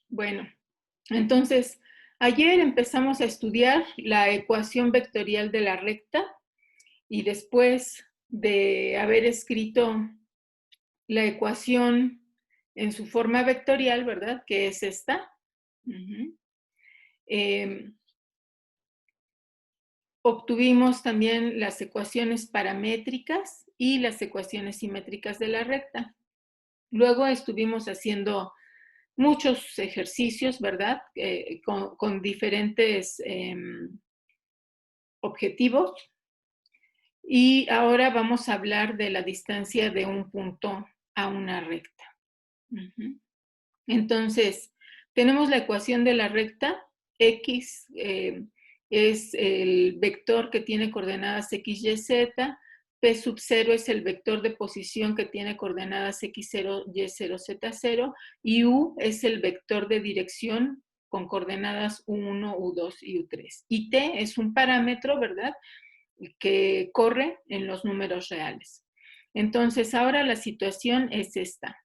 Bueno, entonces, ayer empezamos a estudiar la ecuación vectorial de la recta y después de haber escrito la ecuación en su forma vectorial, ¿verdad? Que es esta. Obtuvimos también las ecuaciones paramétricas y las ecuaciones simétricas de la recta. Luego estuvimos haciendo muchos ejercicios, ¿verdad? Con diferentes objetivos. Y ahora vamos a hablar de la distancia de un punto a una recta. Entonces, tenemos la ecuación de la recta. X es el vector que tiene coordenadas x, y, z. P sub 0 es el vector de posición que tiene coordenadas x0, y0, z0. Y U es el vector de dirección con coordenadas u1, u2 y u3. Y T es un parámetro, ¿verdad?, que corre en los números reales. Entonces, ahora la situación es esta.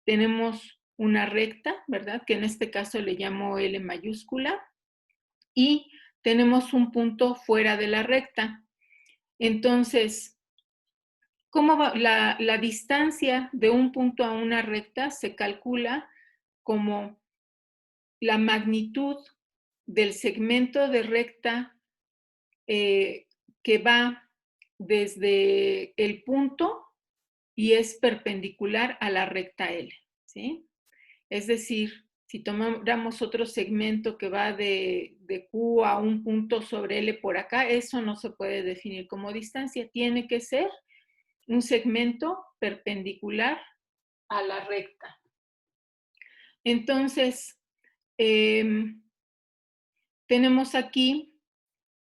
Tenemos una recta, ¿verdad?, que en este caso le llamo L mayúscula, y tenemos un punto fuera de la recta. Entonces, ¿cómo va? La distancia de un punto a una recta se calcula como la magnitud del segmento de recta que va desde el punto y es perpendicular a la recta L, ¿sí? Es decir, si tomáramos otro segmento que va de Q a un punto sobre L por acá, eso no se puede definir como distancia. Tiene que ser un segmento perpendicular a la recta. Entonces, tenemos aquí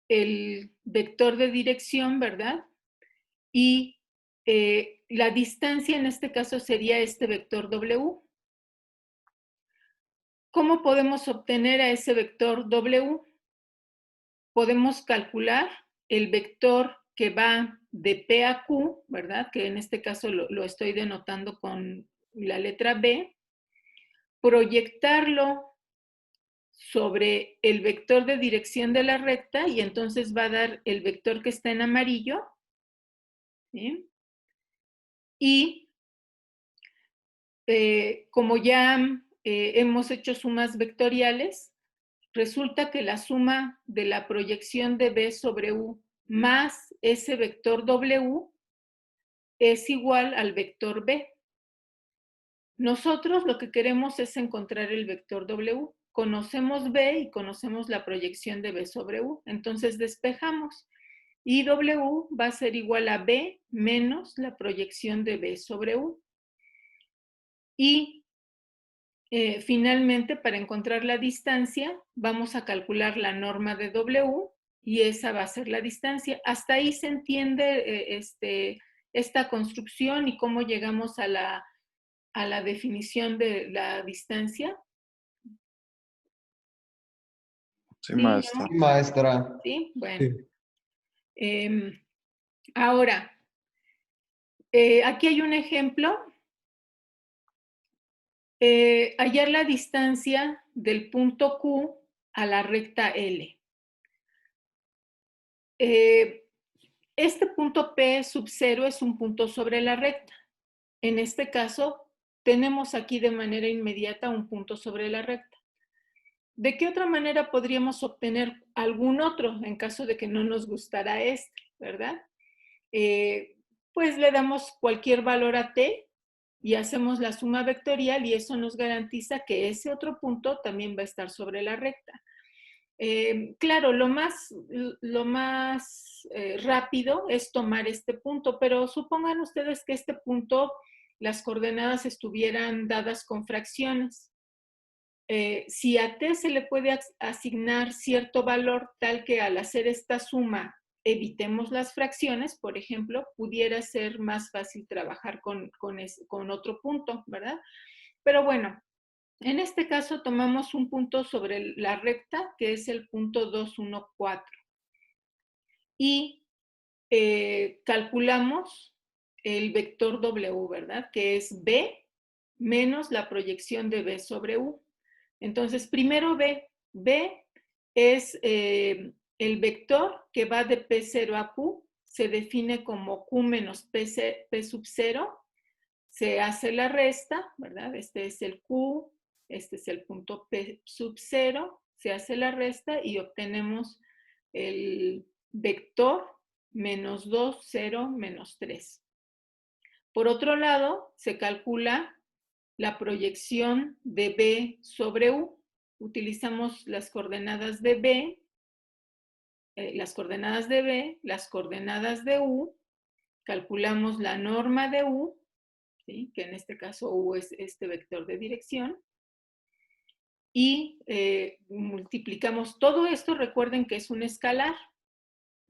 el vector de dirección, ¿verdad? Y la distancia en este caso sería este vector W. ¿Cómo podemos obtener a ese vector W? Podemos calcular el vector que va de P a Q, ¿verdad? Que en este caso lo estoy denotando con la letra B, proyectarlo sobre el vector de dirección de la recta y entonces va a dar el vector que está en amarillo, ¿sí? Y como ya hemos hecho sumas vectoriales, resulta que la suma de la proyección de B sobre U más ese vector W es igual al vector B. Nosotros lo que queremos es encontrar el vector W. Conocemos B y conocemos la proyección de B sobre U. Entonces despejamos. Y W va a ser igual a B menos la proyección de B sobre U. Y finalmente, para encontrar la distancia, vamos a calcular la norma de W y esa va a ser la distancia. Hasta ahí se entiende esta construcción y cómo llegamos a la definición de la distancia. Sí, ¿Sí, maestra. Sí, maestra. ¿Sí? Bueno. Sí. Ahora, aquí hay un ejemplo. Hallar la distancia del punto Q a la recta L. Este punto P sub 0 es un punto sobre la recta. En este caso, tenemos aquí de manera inmediata un punto sobre la recta. ¿De qué otra manera podríamos obtener algún otro en caso de que no nos gustara este, verdad? Pues le damos cualquier valor a T y hacemos la suma vectorial y eso nos garantiza que ese otro punto también va a estar sobre la recta. Claro, lo más rápido es tomar este punto, pero supongan ustedes que este punto, las coordenadas estuvieran dadas con fracciones. Si a T se le puede asignar cierto valor tal que al hacer esta suma evitemos las fracciones, por ejemplo, pudiera ser más fácil trabajar con otro punto, ¿verdad? Pero bueno, en este caso tomamos un punto sobre la recta, que es el punto 2, 1, 4. Y calculamos el vector W, ¿verdad? Que es B menos la proyección de B sobre U. Entonces, primero B. B es el vector que va de P0 a Q, se define como Q menos P sub 0, se hace la resta, ¿verdad? Este es el Q, este es el punto P sub 0, se hace la resta y obtenemos el vector menos 2, 0, menos 3. Por otro lado, se calcula la proyección de B sobre U. Utilizamos las coordenadas de B, las coordenadas de B, las coordenadas de U, calculamos la norma de U, ¿sí? Que en este caso U es este vector de dirección, y multiplicamos todo esto, recuerden que es un escalar,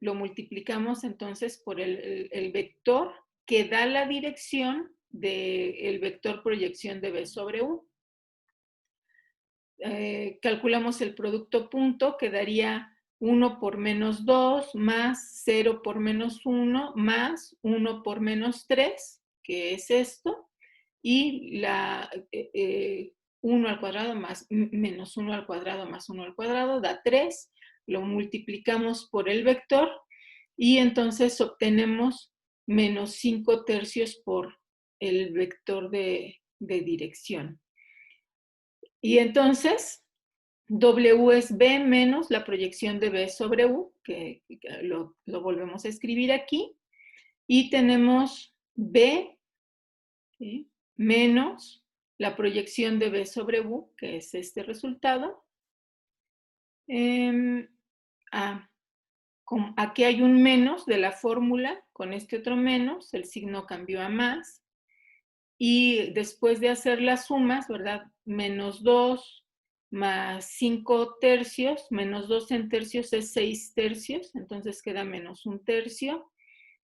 lo multiplicamos entonces por el vector que da la dirección del vector proyección de B sobre U. Calculamos el producto punto, que daría 1 por menos 2 más 0 por menos 1 más 1 por menos 3, que es esto, y 1 al cuadrado más menos 1 al cuadrado más 1 al cuadrado da 3, lo multiplicamos por el vector y entonces obtenemos menos 5 tercios por el vector de dirección. Y entonces, W es B menos la proyección de B sobre U, que lo volvemos a escribir aquí, y tenemos B, ¿sí?, menos la proyección de B sobre U, que es este resultado. Aquí hay un menos de la fórmula, con este otro menos, el signo cambió a más, y después de hacer las sumas, ¿verdad? Menos 2 más 5 tercios, menos 2 en tercios es 6 tercios, entonces queda menos 1 tercio.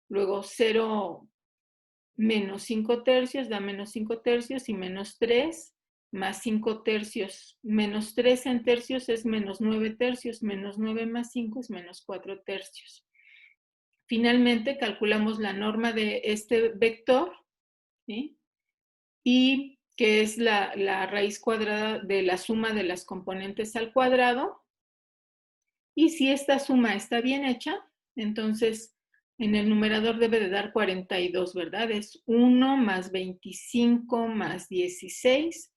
Luego 0 menos 5 tercios da menos 5 tercios y menos 3 más 5 tercios. Menos 3 en tercios es menos 9 tercios, menos 9 más 5 es menos 4 tercios. Finalmente calculamos la norma de este vector, ¿sí?, y que es la raíz cuadrada de la suma de las componentes al cuadrado. Y si esta suma está bien hecha, entonces en el numerador debe de dar 42, ¿verdad? Es 1 más 25 más 16,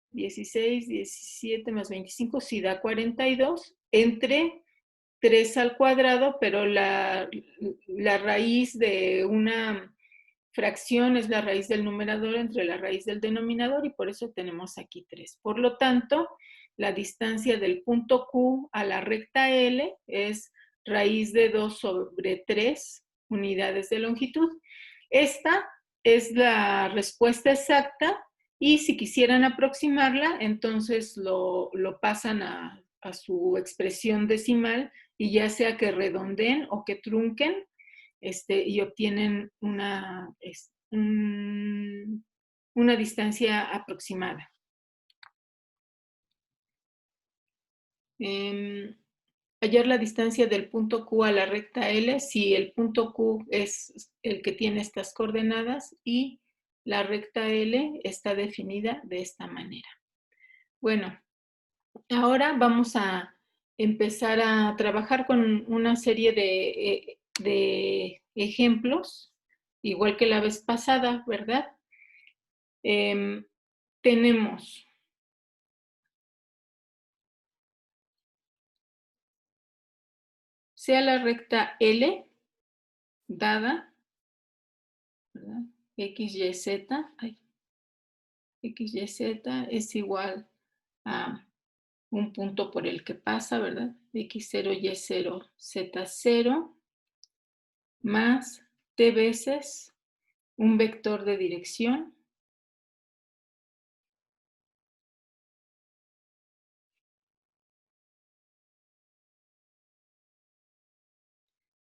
16, 17 más 25, sí da 42, entre 3 al cuadrado, pero la raíz de una fracción es la raíz del numerador entre la raíz del denominador y por eso tenemos aquí 3. Por lo tanto, la distancia del punto Q a la recta L es raíz de 2 sobre 3 unidades de longitud. Esta es la respuesta exacta y si quisieran aproximarla, entonces lo pasan a su expresión decimal y ya sea que redondeen o que trunquen, y obtienen una distancia aproximada. Hallar la distancia del punto Q a la recta L, si el punto Q es el que tiene estas coordenadas y la recta L está definida de esta manera. Bueno, ahora vamos a empezar a trabajar con una serie de ejemplos, igual que la vez pasada, ¿verdad? Tenemos sea la recta L dada, ¿verdad? X, Y, Z, X, Y, Z es igual a un punto por el que pasa, ¿verdad? X0, Y0, Z0 más T veces un vector de dirección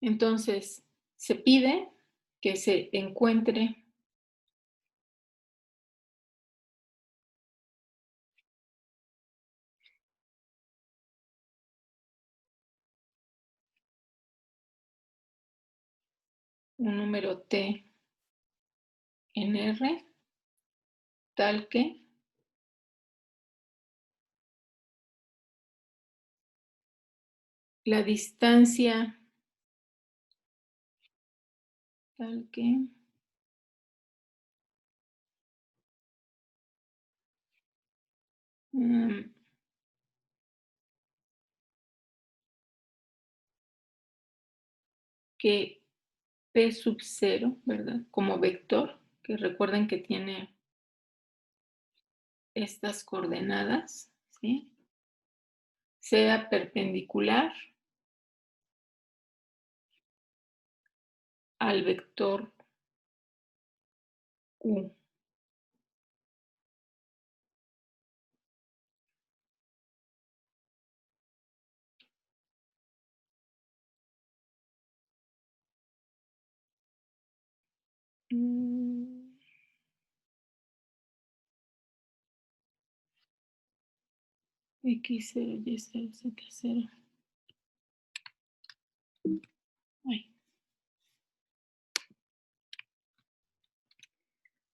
Entonces, se pide que se encuentre un número T en R tal que la distancia tal que P sub 0, ¿verdad? Como vector, que recuerden que tiene estas coordenadas, ¿sí? Sea perpendicular al vector U. X0, Y0, Z0. Ay.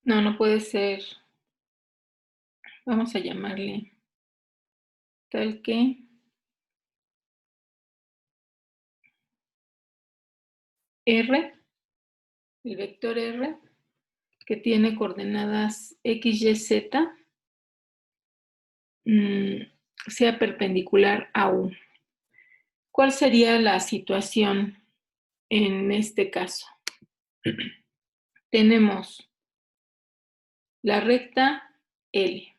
No, no puede ser. Vamos a llamarle tal que R, el vector R, que tiene coordenadas X, Y, Z, sea perpendicular a U. ¿Cuál sería la situación en este caso? Tenemos la recta L.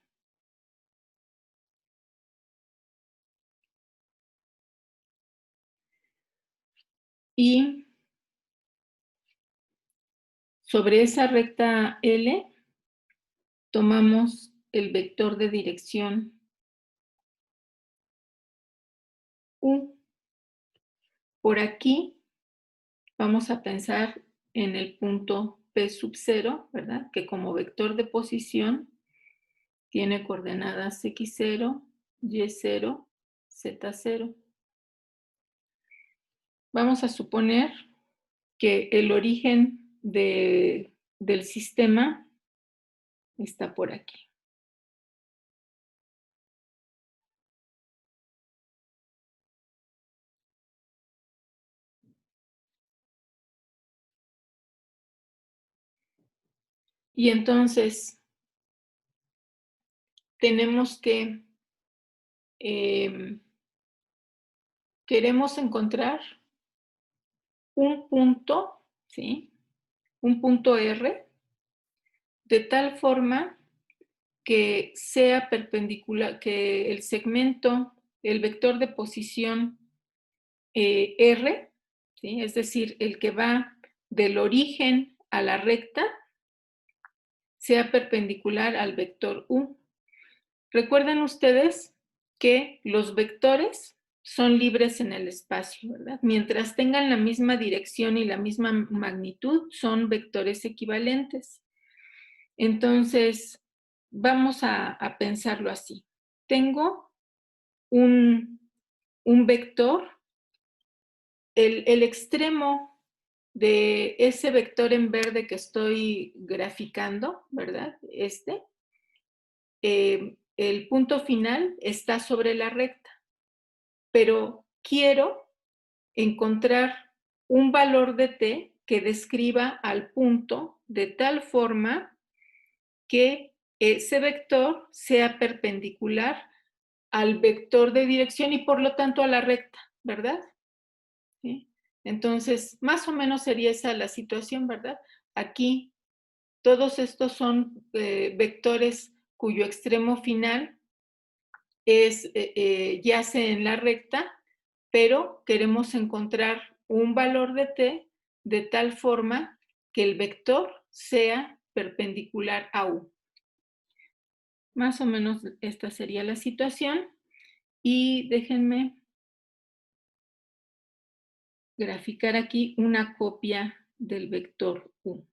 Y sobre esa recta L tomamos el vector de dirección U. Por aquí vamos a pensar en el punto P sub 0, ¿verdad? Que como vector de posición tiene coordenadas X0, Y0, Z0. Vamos a suponer que el origen del sistema está por aquí. Y entonces tenemos que, queremos encontrar un punto, ¿sí? Un punto R, de tal forma que sea perpendicular, que el segmento, el vector de posición R, ¿sí? Es decir, el que va del origen a la recta, sea perpendicular al vector U. Recuerden ustedes que los vectores son libres en el espacio, ¿verdad? Mientras tengan la misma dirección y la misma magnitud, son vectores equivalentes. Entonces, vamos a pensarlo así. Tengo un vector, el extremo de ese vector en verde que estoy graficando, ¿verdad? El punto final está sobre la recta, pero quiero encontrar un valor de t que describa al punto de tal forma que ese vector sea perpendicular al vector de dirección y por lo tanto a la recta, ¿verdad? ¿Sí? Entonces, más o menos sería esa la situación, ¿verdad? Aquí, todos estos son vectores cuyo extremo final yace en la recta, pero queremos encontrar un valor de t de tal forma que el vector sea perpendicular a U. Más o menos esta sería la situación. Y déjenme graficar aquí una copia del vector U.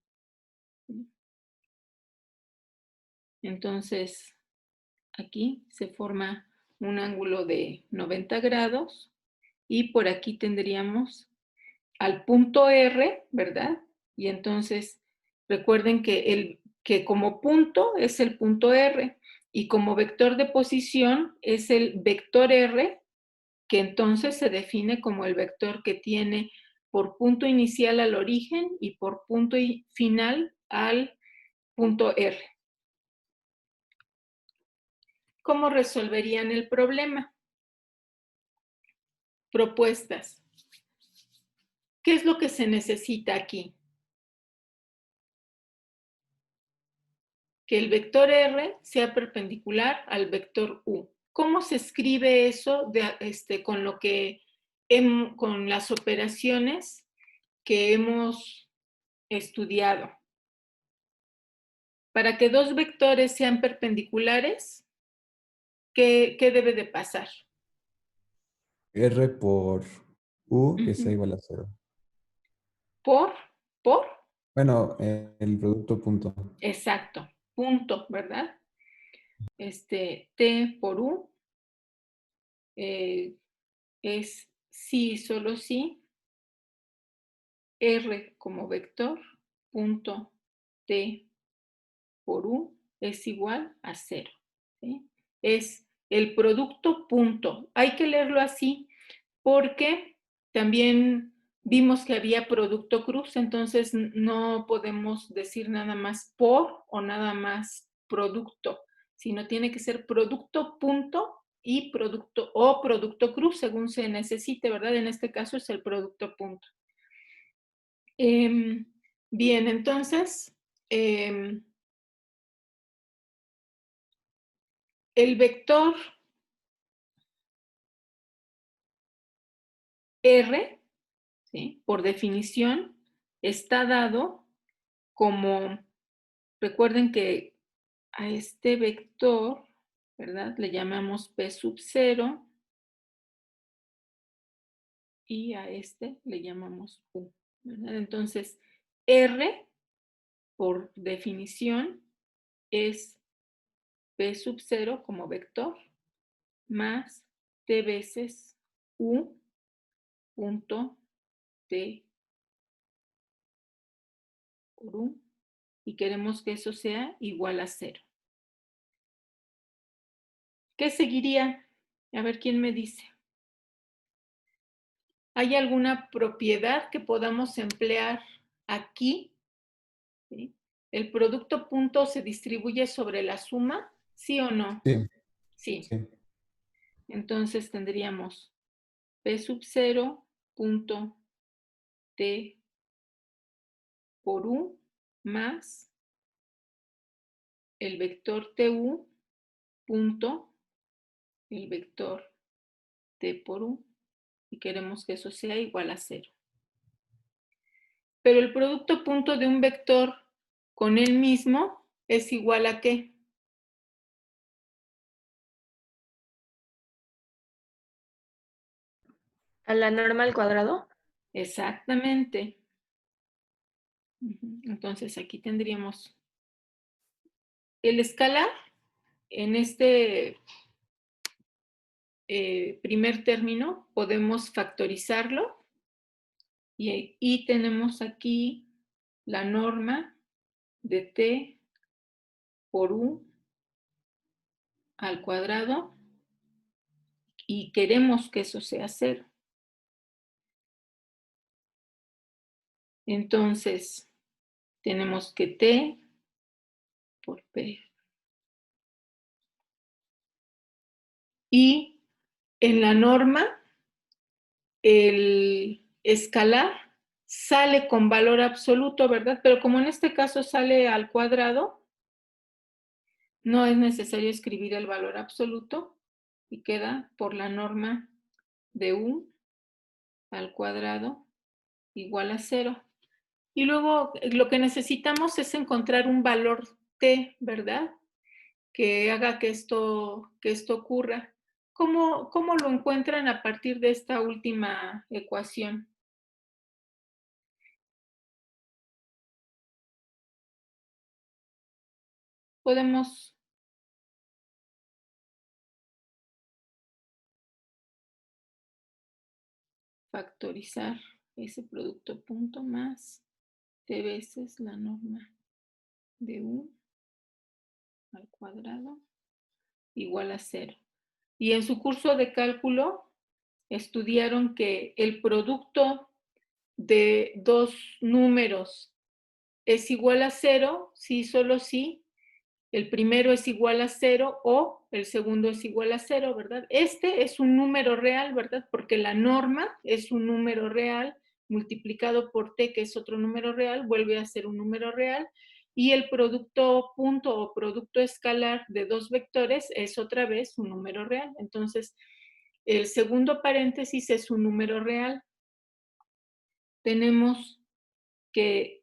Entonces, aquí se forma un ángulo de 90 grados y por aquí tendríamos al punto R, ¿verdad? Y entonces recuerden que como punto es el punto R y como vector de posición es el vector R que entonces se define como el vector que tiene por punto inicial al origen y por punto final al punto R. ¿Cómo resolverían el problema? Propuestas. ¿Qué es lo que se necesita aquí? Que el vector R sea perpendicular al vector U. ¿Cómo se escribe eso con lo que con las operaciones que hemos estudiado? Para que dos vectores sean perpendiculares, ¿qué debe de pasar? R por U que sea igual a 0. ¿Por? Bueno, el producto punto. Exacto, punto, ¿verdad? T por U es sí, solo sí, R como vector, punto T por U es igual a 0. ¿Sí? Es el producto punto. Hay que leerlo así porque también vimos que había producto cruz, entonces no podemos decir nada más por o nada más producto, sino tiene que ser producto punto y producto o producto cruz según se necesite, ¿verdad? En este caso es el producto punto. Bien, entonces, el vector R, ¿sí? Por definición, está dado como, recuerden que a este vector, ¿verdad? Le llamamos P sub 0 y a este le llamamos U, ¿verdad? Entonces, R, por definición, es P sub 0 como vector más T veces U punto T por U y queremos que eso sea igual a 0. ¿Qué seguiría? A ver quién me dice. ¿Hay alguna propiedad que podamos emplear aquí? ¿Sí? ¿El producto punto se distribuye sobre la suma? ¿Sí o no? Sí, Sí. sí. Entonces tendríamos P sub 0 punto T por U más el vector TU punto el vector T por U y queremos que eso sea igual a 0. Pero el producto punto de un vector con él mismo es igual a ¿qué? ¿A la norma al cuadrado? Exactamente. Entonces aquí tendríamos el escalar en este primer término, podemos factorizarlo y tenemos aquí la norma de T por U al cuadrado y queremos que eso sea 0. Entonces, tenemos que T por P. Y en la norma, el escalar sale con valor absoluto, ¿verdad? Pero como en este caso sale al cuadrado, no es necesario escribir el valor absoluto y queda por la norma de U al cuadrado igual a 0. Y luego lo que necesitamos es encontrar un valor T, ¿verdad? Que haga que esto ocurra. ¿Cómo lo encuentran a partir de esta última ecuación? Podemos factorizar ese producto punto más T veces la norma de U al cuadrado igual a 0. Y en su curso de cálculo estudiaron que el producto de dos números es igual a 0, sí, solo sí. El primero es igual a 0 o el segundo es igual a 0, ¿verdad? Este es un número real, ¿verdad? Porque la norma es un número real multiplicado por t, que es otro número real, vuelve a ser un número real. Y el producto punto o producto escalar de dos vectores es otra vez un número real. Entonces, el segundo paréntesis es un número real. Tenemos que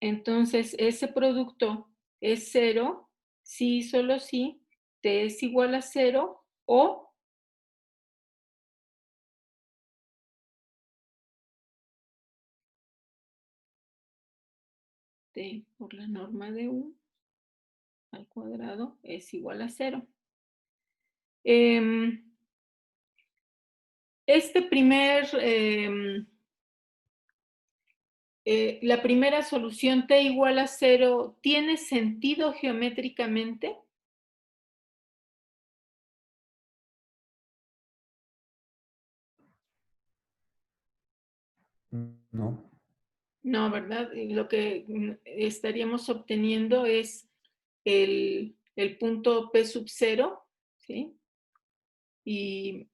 entonces ese producto es 0, sí, solo sí, t es igual a 0 o t por la norma de u al cuadrado es igual a 0. Este primer, la primera solución t igual a 0, ¿tiene sentido geométricamente? No. No, ¿verdad? Lo que estaríamos obteniendo es el punto P sub 0, ¿sí? Y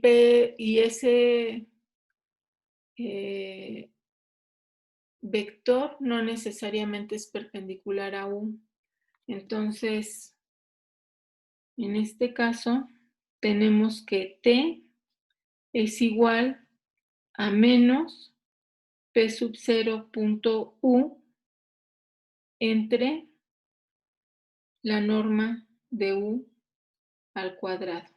P y ese vector no necesariamente es perpendicular a U. Entonces, en este caso, tenemos que T es igual a menos P sub 0 punto U entre la norma de U al cuadrado.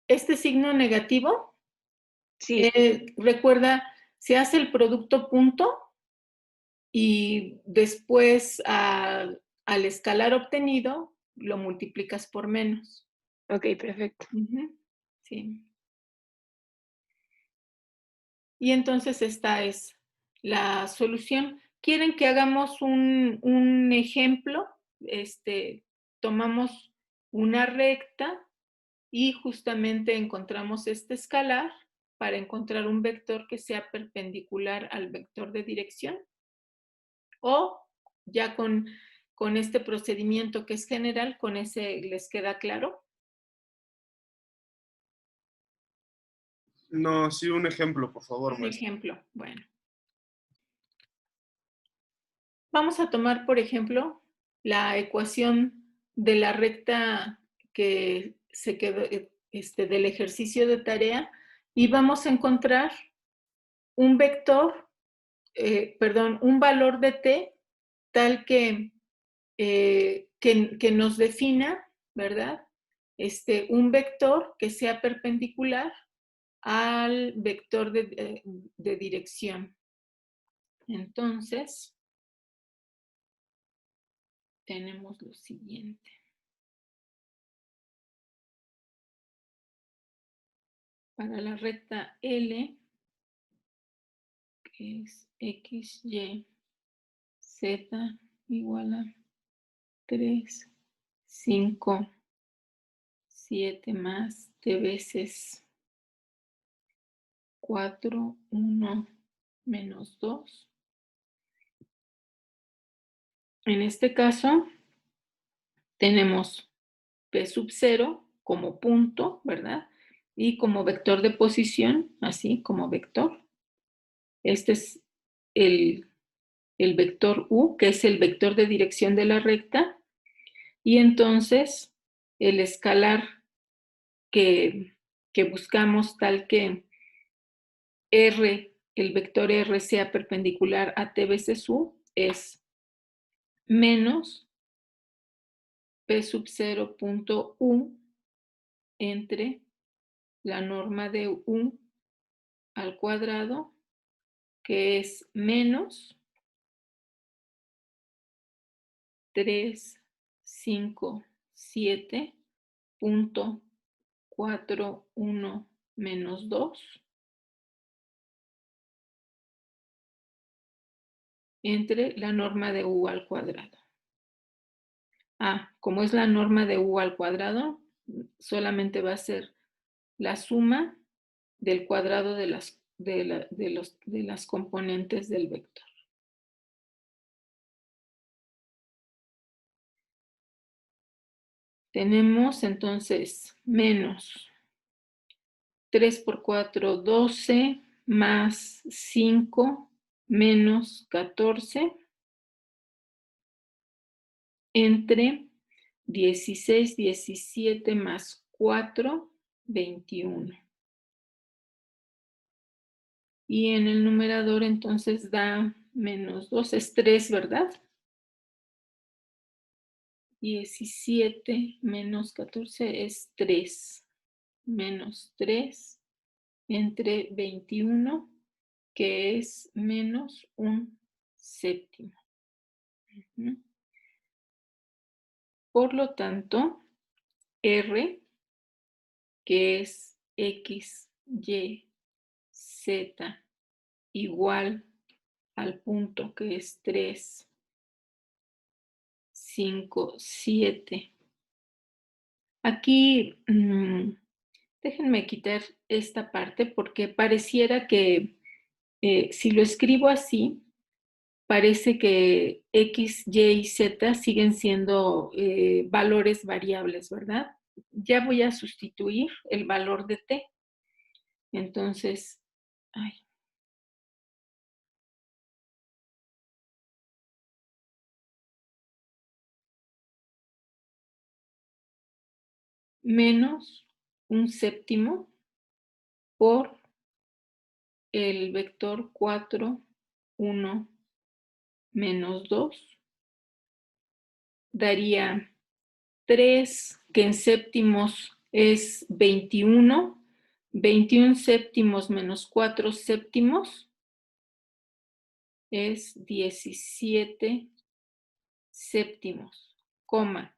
Este signo negativo, Sí, recuerda, se hace el producto punto y después al escalar obtenido lo multiplicas por menos. ok, perfecto. Sí. Y entonces esta es la solución. ¿Quieren que hagamos un ejemplo? Tomamos una recta y justamente encontramos este escalar para encontrar un vector que sea perpendicular al vector de dirección. O ya con este procedimiento que es general, con ese les queda claro. No, sí, un ejemplo, por favor, Un maestra. ejemplo, bueno. Vamos a tomar, por ejemplo, la ecuación de la recta que se quedó del ejercicio de tarea y vamos a encontrar un vector, un valor de t tal que nos defina, ¿verdad? Un vector que sea perpendicular al vector de dirección. Entonces, tenemos lo siguiente. Para la recta L, que es x, y, z igual a 3, 5, 7 más t veces 4, 1 menos 2. En este caso, tenemos P sub 0 como punto, ¿verdad? Y como vector de posición, así como vector. Este es el vector U, que es el vector de dirección de la recta. Y entonces, el escalar que buscamos tal que R, el vector R sea perpendicular a T veces U, es menos P sub 0 punto U entre la norma de U al cuadrado, que es menos 3, 5, 7 punto 4, 1 menos 2 entre la norma de U al cuadrado. como es la norma de u al cuadrado, solamente va a ser la suma del cuadrado de las componentes del vector. Tenemos entonces menos 3 por 4, 12, más 5, menos 14, entre 16, 17 más 4, 21. Y en el numerador entonces da menos 2, es 3, ¿verdad? 17 menos 14 es 3, menos 3 entre 21, que es menos un séptimo. Por lo tanto, R, que es X, Y, Z, igual al punto que es 3, 5, 7. Aquí, déjenme quitar esta parte porque pareciera que si lo escribo así, parece que X, Y y Z siguen siendo valores variables, ¿verdad? Ya voy a sustituir el valor de T. Entonces, menos un séptimo por el vector 4, 1, menos 2, daría 3, que en séptimos es 21, 21 séptimos menos 4 séptimos es 17 séptimos, coma,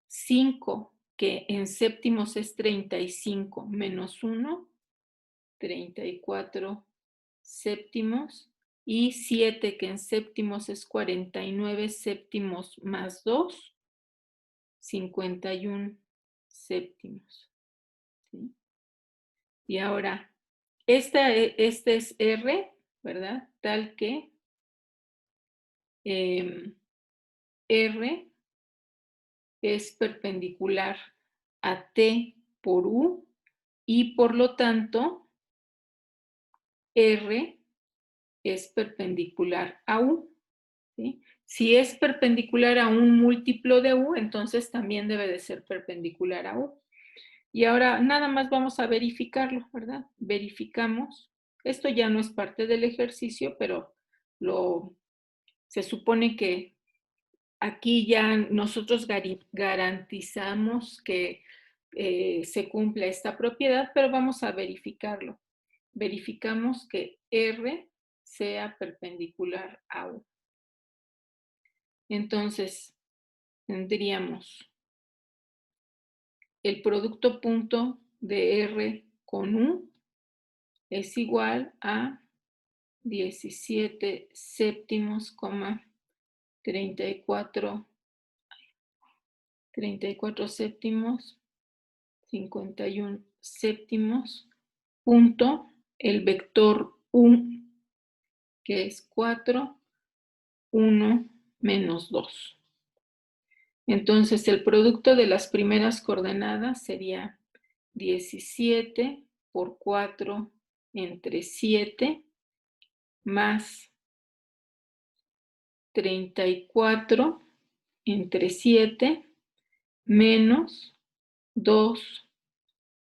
5, que en séptimos es 35, menos 1, 34 séptimos, y 7, que en séptimos es 49 séptimos más 2, 51 séptimos. ¿Sí? Y ahora, este es R, ¿verdad? Tal que R es perpendicular a T por U y por lo tanto R es perpendicular a U. ¿Sí? Si es perpendicular a un múltiplo de U, entonces también debe de ser perpendicular a U. Y ahora nada más vamos a verificarlo, ¿verdad? Verificamos. Esto ya no es parte del ejercicio, pero se supone que aquí ya nosotros garantizamos que se cumpla esta propiedad, pero vamos a verificarlo. Verificamos que R sea perpendicular a U. Entonces, tendríamos el producto punto de R con U es igual a 17 séptimos, 34 séptimos, 51 séptimos, punto el vector U, que es 4, 1, menos 2. Entonces, el producto de las primeras coordenadas sería 17 por 4 entre 7 más 34 entre 7 menos 2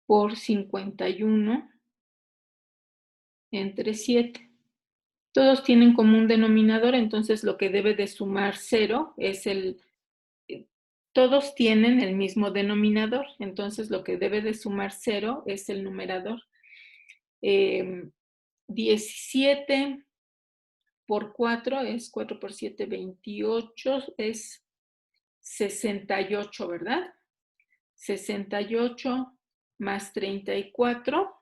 por 51 entre 7. Todos tienen como un denominador, entonces lo que debe de sumar 0 es todos tienen el mismo denominador, entonces lo que debe de sumar 0 es el numerador. 17 por 4 es 4 por 7, 28, es 68, ¿verdad? 68 más 34,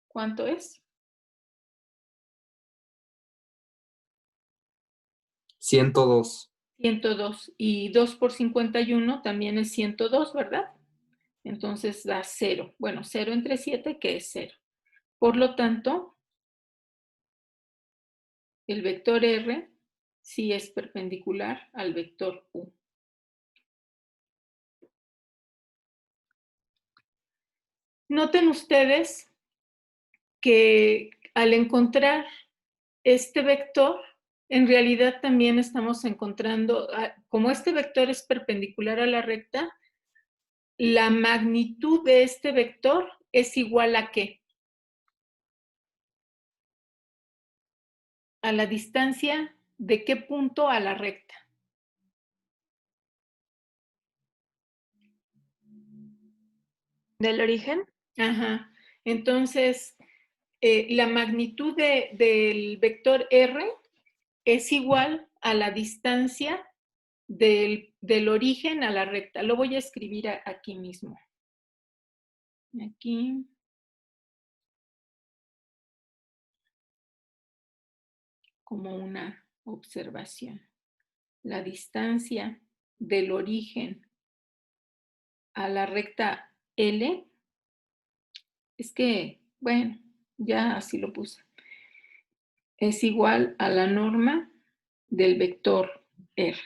¿cuánto es? 102. 102. Y 2 por 51 también es 102, ¿verdad? Entonces da 0. Bueno, 0 entre 7, que es 0. Por lo tanto, el vector R sí es perpendicular al vector U. Noten ustedes que al encontrar este vector, en realidad también estamos encontrando, como este vector es perpendicular a la recta, la magnitud de este vector es igual a ¿qué? A la distancia de qué punto a la recta. ¿Del origen? Ajá. Entonces, la magnitud del vector R es igual a la distancia del origen a la recta. Lo voy a escribir aquí mismo. Aquí. Como una observación. La distancia del origen a la recta L, es que, bueno, ya así lo puse, es igual a la norma del vector R.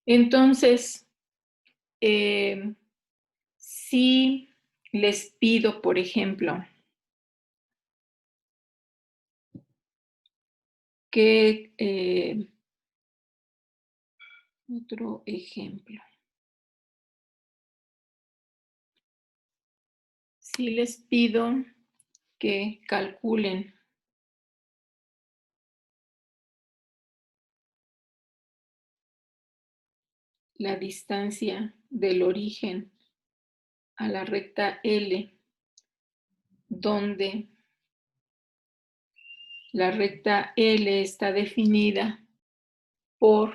Entonces, si les pido, por ejemplo, que otro ejemplo. Si les pido que calculen la distancia del origen a la recta L, donde la recta L está definida por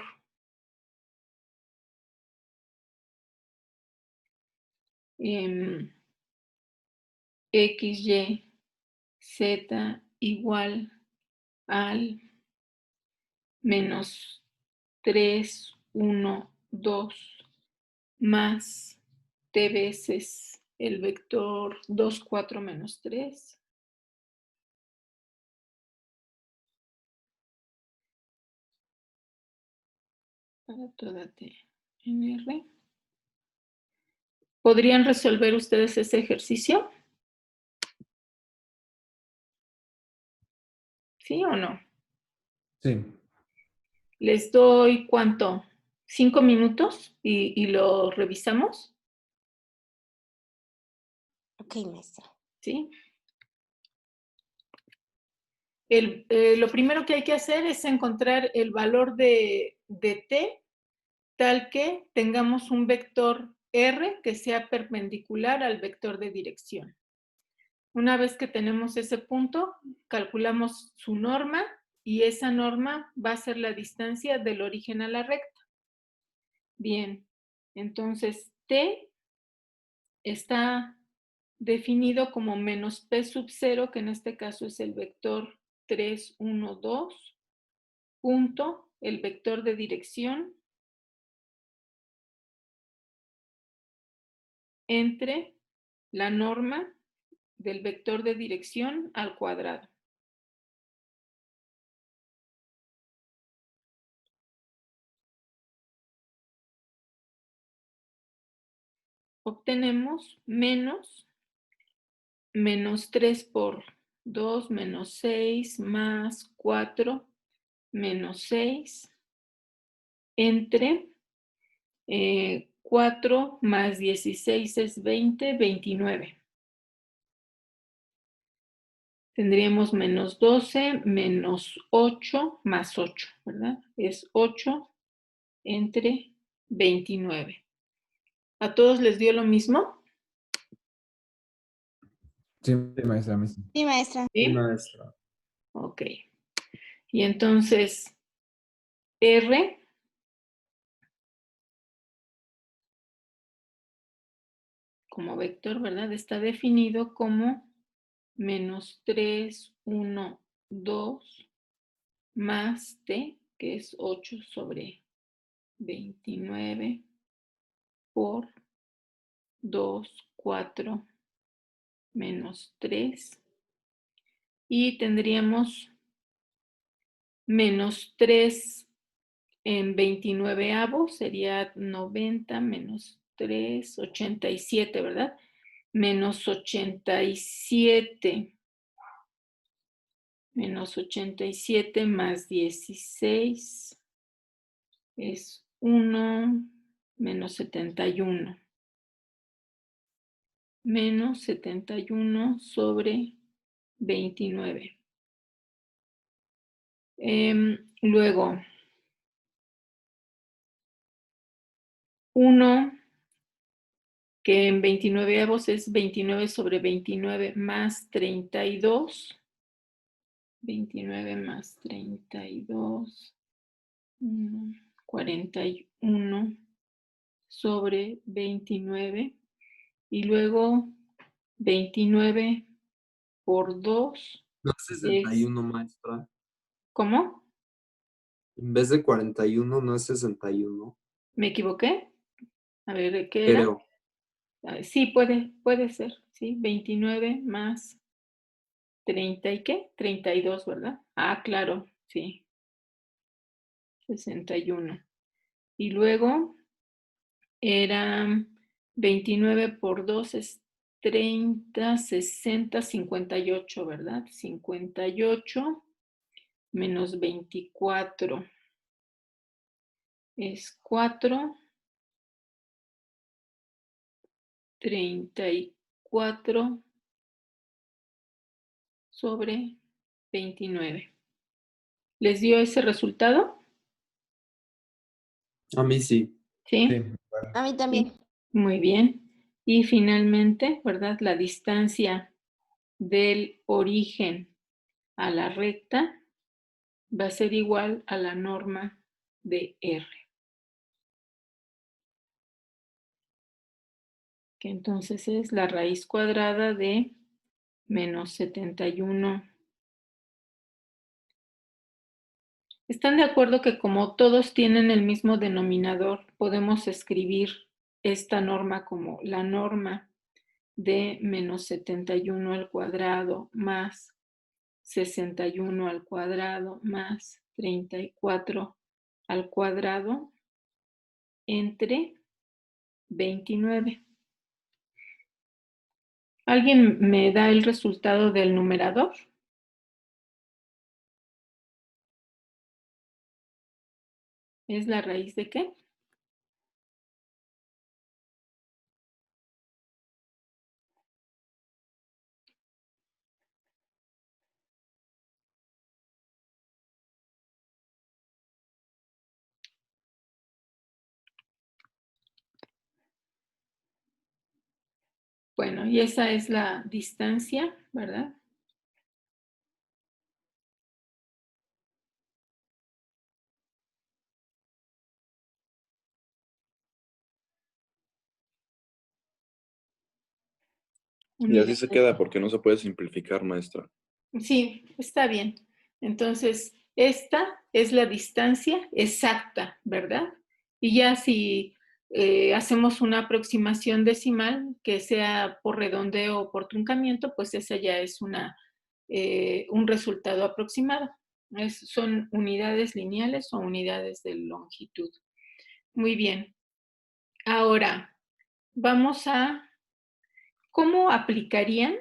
X, Y, Z igual al menos 3, 1, 2 más T veces el vector 2, 4 menos 3. Para toda T en R. ¿Podrían resolver ustedes ese ejercicio? ¿Sí o no? Sí. Les doy, ¿cuánto? 5 minutos y lo revisamos. Ok, maestra. ¿Sí? Lo primero que hay que hacer es encontrar el valor de t tal que tengamos un vector r que sea perpendicular al vector de dirección. Una vez que tenemos ese punto, calculamos su norma y esa norma va a ser la distancia del origen a la recta. Bien, entonces t está definido como menos p sub 0, que en este caso es el vector 3, 1, 2, punto, el vector de dirección, entre la norma del vector de dirección al cuadrado. Obtenemos menos 3 por 2 menos 6 más 4 menos 6 entre 4 más 16 es 20, 29. Tendríamos menos 12 menos 8 más 8, ¿verdad? Es 8 entre 29. ¿A todos les dio lo mismo? Sí, maestra. Sí, maestra. Sí, maestra. ok. Y entonces, R como vector, ¿verdad? Está definido como menos 3, 1, 2 más t, que es 8 sobre 29 por 2, 4 menos 3. Y tendríamos menos 3 en 29avos, sería 90 menos 3, 87, ¿verdad? Menos 87. Menos 87 más 16 es 1 menos 71. Menos 71 sobre 29. Luego, 1 que en 29avos es 29 sobre 29 más 32. 29 más 32, 41 sobre 29. Y luego 29 por 2 No es es... 61, maestra. ¿Cómo? En vez de 41, no es 61. ¿Me equivoqué? A ver, ¿qué era? Creo. Sí, puede ser. Sí, 29 más 30 y qué? 32, ¿verdad? Ah, claro, sí. 61. Y luego era 29 por 2 es 30, 60, 58, ¿verdad? 58 menos 24 es 4, 34 sobre 29. ¿Les dio ese resultado? A mí sí. ¿Sí? Sí, bueno. A mí también. Sí. Muy bien. Y finalmente, ¿verdad? La distancia del origen a la recta va a ser igual a la norma de R. Que entonces es la raíz cuadrada de menos 71. ¿Están de acuerdo que como todos tienen el mismo denominador, podemos escribir esta norma como la norma de menos 71 al cuadrado más 61 al cuadrado más 34 al cuadrado entre 29? ¿Alguien me da el resultado del numerador? ¿Es la raíz de qué? Bueno, y esa es la distancia, ¿verdad? Y así se queda porque no se puede simplificar, maestra. Sí, está bien. Entonces, esta es la distancia exacta, ¿verdad? Y ya si hacemos una aproximación decimal que sea por redondeo o por truncamiento, pues esa ya es un resultado aproximado. Son unidades lineales o unidades de longitud. Muy bien. Ahora, vamos a, ¿cómo aplicarían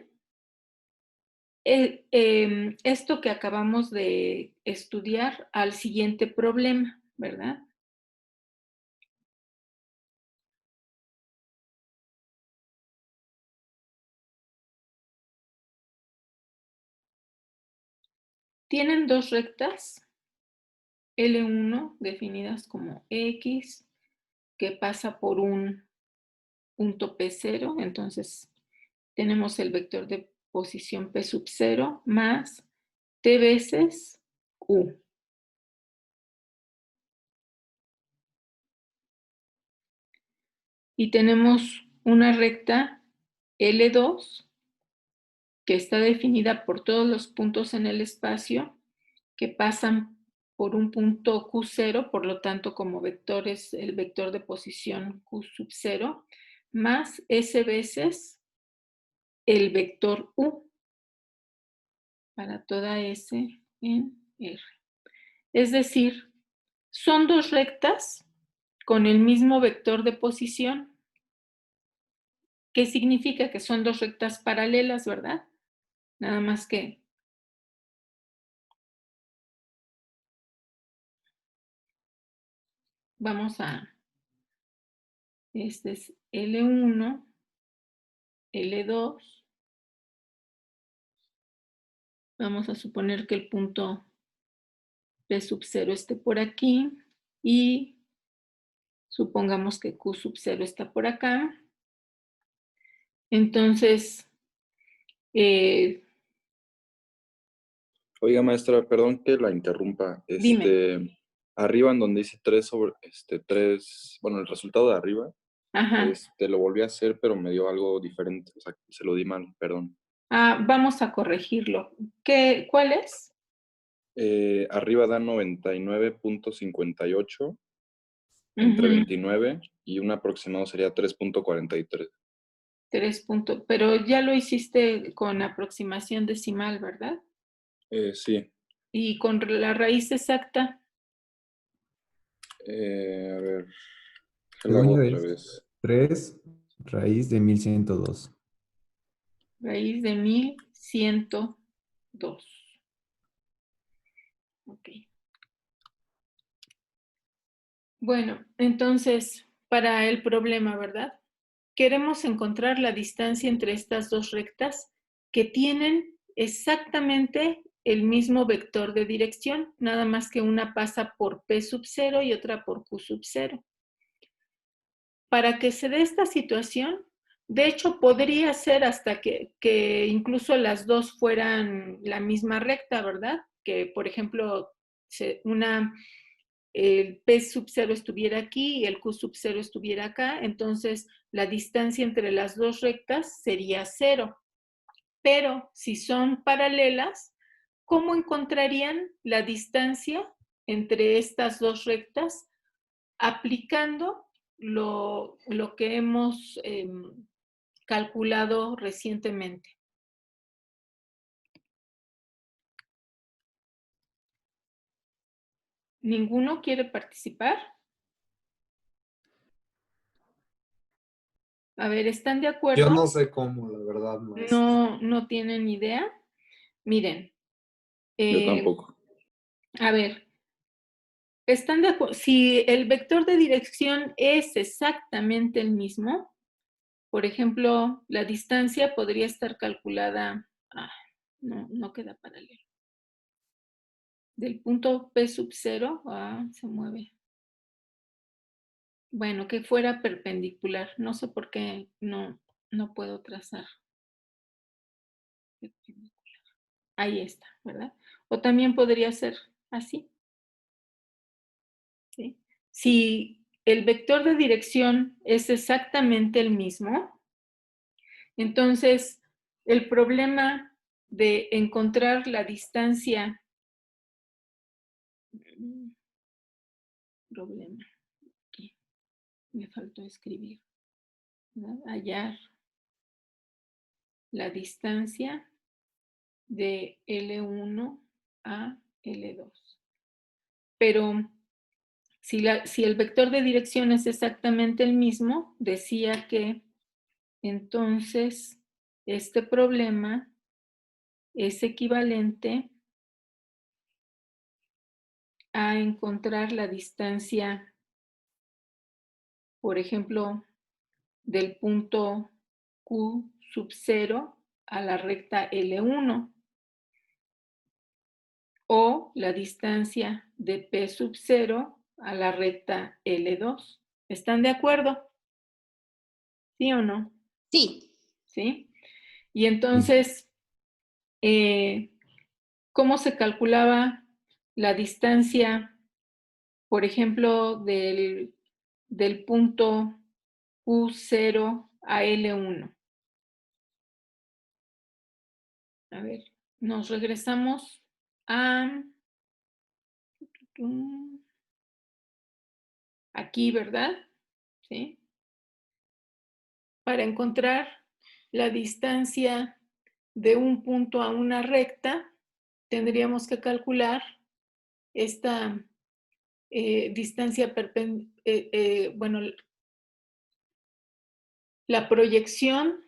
esto que acabamos de estudiar al siguiente problema, ¿verdad? Tienen dos rectas, L1 definidas como X, que pasa por un punto P0, entonces tenemos el vector de posición P sub 0 más T veces U. Y tenemos una recta L2, que está definida por todos los puntos en el espacio que pasan por un punto Q0, por lo tanto como vector es el vector de posición Q sub 0, más S veces el vector U para toda S en R. Es decir, son dos rectas con el mismo vector de posición. ¿Qué significa? Que son dos rectas paralelas, ¿verdad? Nada más que vamos a, este es L1, L2. Vamos a suponer que el punto P sub 0 esté por aquí y supongamos que Q sub 0 está por acá. Entonces, Oiga, maestra, perdón que la interrumpa. dime. Arriba en donde dice 3 sobre, 3, bueno, el resultado de arriba, Ajá. lo volví a hacer, pero me dio algo diferente, o sea, se lo di mal, perdón. Vamos a corregirlo. ¿Cuál es? Arriba da 99.58 entre 29 y un aproximado sería 3.43. 3 puntos, pero ya lo hiciste con aproximación decimal, ¿verdad? Sí. Y con la raíz exacta. A ver, lo hago Según yo otra es vez. 3 raíz de 1102. Raíz de 1102. Ok. Bueno, entonces, para el problema, ¿verdad? Queremos encontrar la distancia entre estas dos rectas que tienen exactamente el mismo vector de dirección, nada más que una pasa por P sub 0 y otra por Q sub 0. Para que se dé esta situación, de hecho podría ser hasta que incluso las dos fueran la misma recta, ¿verdad? Que, por ejemplo, el P sub 0 estuviera aquí y el Q sub 0 estuviera acá, entonces la distancia entre las dos rectas sería 0. Pero si son paralelas, ¿cómo encontrarían la distancia entre estas dos rectas? Aplicando lo que hemos calculado recientemente. ¿Ninguno quiere participar? A ver, ¿están de acuerdo? Yo no sé cómo, la verdad, maestra. No tienen idea. Miren. Yo tampoco. A ver, ¿están de acuerdo? Si el vector de dirección es exactamente el mismo, por ejemplo, la distancia podría estar calculada, no queda paralelo. Del punto P sub 0, se mueve. Bueno, que fuera perpendicular. No sé por qué no puedo trazar. Ahí está, ¿verdad? O también podría ser así. ¿Sí? Si el vector de dirección es exactamente el mismo, entonces el problema de encontrar la distancia, problema, aquí me faltó escribir, ¿verdad? Hallar la distancia de L1 a L2. Pero si el vector de dirección es exactamente el mismo, decía que entonces este problema es equivalente a encontrar la distancia, por ejemplo, del punto Q sub 0 a la recta L1 o la distancia de P sub 0 a la recta L2. ¿Están de acuerdo? ¿Sí o no? Sí. ¿Sí? Y entonces, ¿cómo se calculaba la distancia, por ejemplo, del punto Q0 a L1? A ver, nos regresamos a aquí, ¿verdad? ¿Sí? Para encontrar la distancia de un punto a una recta, tendríamos que calcular esta distancia bueno, la proyección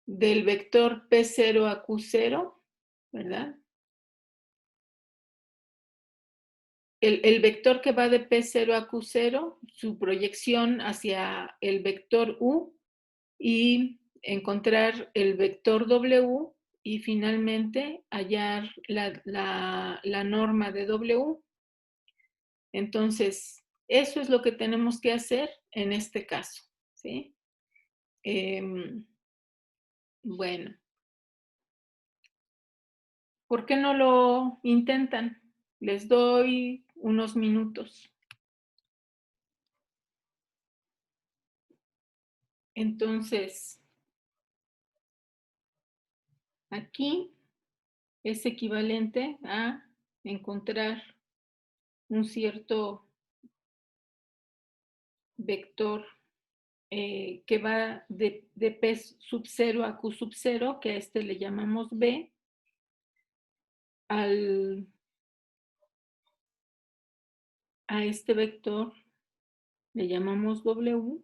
del vector P0 a Q0, ¿verdad? El vector que va de P0 a Q0, su proyección hacia el vector U y encontrar el vector W y finalmente hallar la norma de W. Entonces, eso es lo que tenemos que hacer en este caso, ¿sí? Bueno, ¿por qué no lo intentan? Les doy unos minutos. Entonces, aquí es equivalente a encontrar un cierto vector que va de P sub 0 a Q sub 0, que a este le llamamos B, a este vector le llamamos W,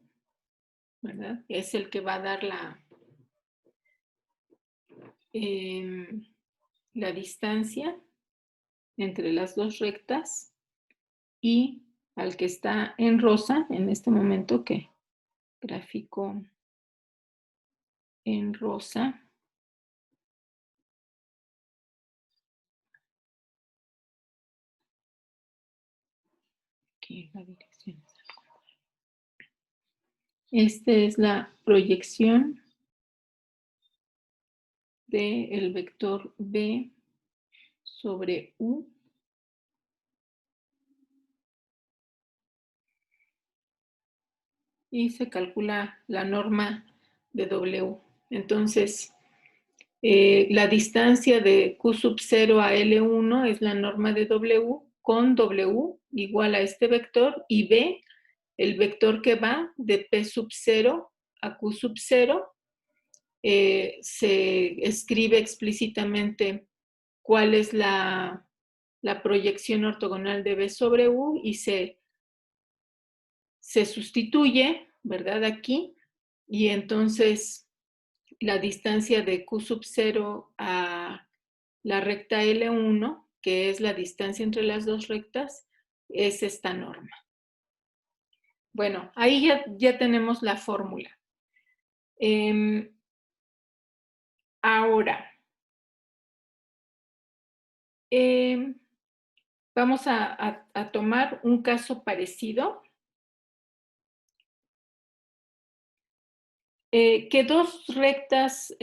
¿verdad? Es el que va a dar la distancia entre las dos rectas, y al que está en rosa en este momento, que gráfico en rosa, aquí la dirección. Esta es la proyección del vector B sobre U. Y se calcula la norma de W. Entonces, la distancia de Q sub 0 a L1 es la norma de W, con W igual a este vector, y B, el vector que va de P sub 0 a Q sub 0, se escribe explícitamente cuál es la proyección ortogonal de B sobre U y se sustituye, ¿verdad? Aquí, y entonces la distancia de Q sub 0 a la recta L1, que es la distancia entre las dos rectas, es esta norma. Bueno, ahí ya tenemos la fórmula. Ahora, vamos a tomar un caso parecido. Que dos rectas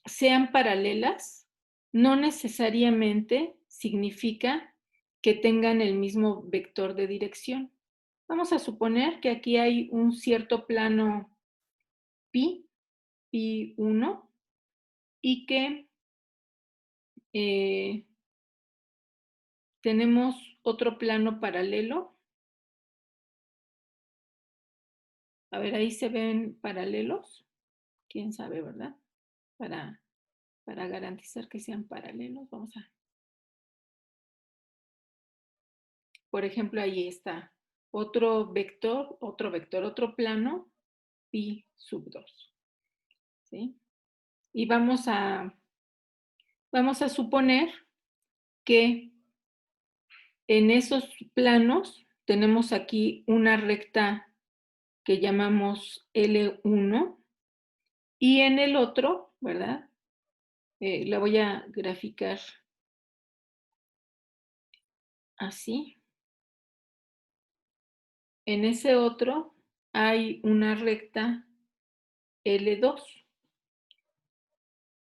sean paralelas no necesariamente significa que tengan el mismo vector de dirección. Vamos a suponer que aquí hay un cierto plano pi1, y que tenemos otro plano paralelo. A ver, ahí se ven paralelos. ¿Quién sabe, verdad? Para garantizar que sean paralelos, vamos a... Por ejemplo, ahí está otro vector, otro plano, pi sub 2. ¿Sí? Y vamos a suponer que en esos planos tenemos aquí una recta que llamamos L1, y en el otro, ¿verdad? La voy a graficar así. En ese otro hay una recta L2.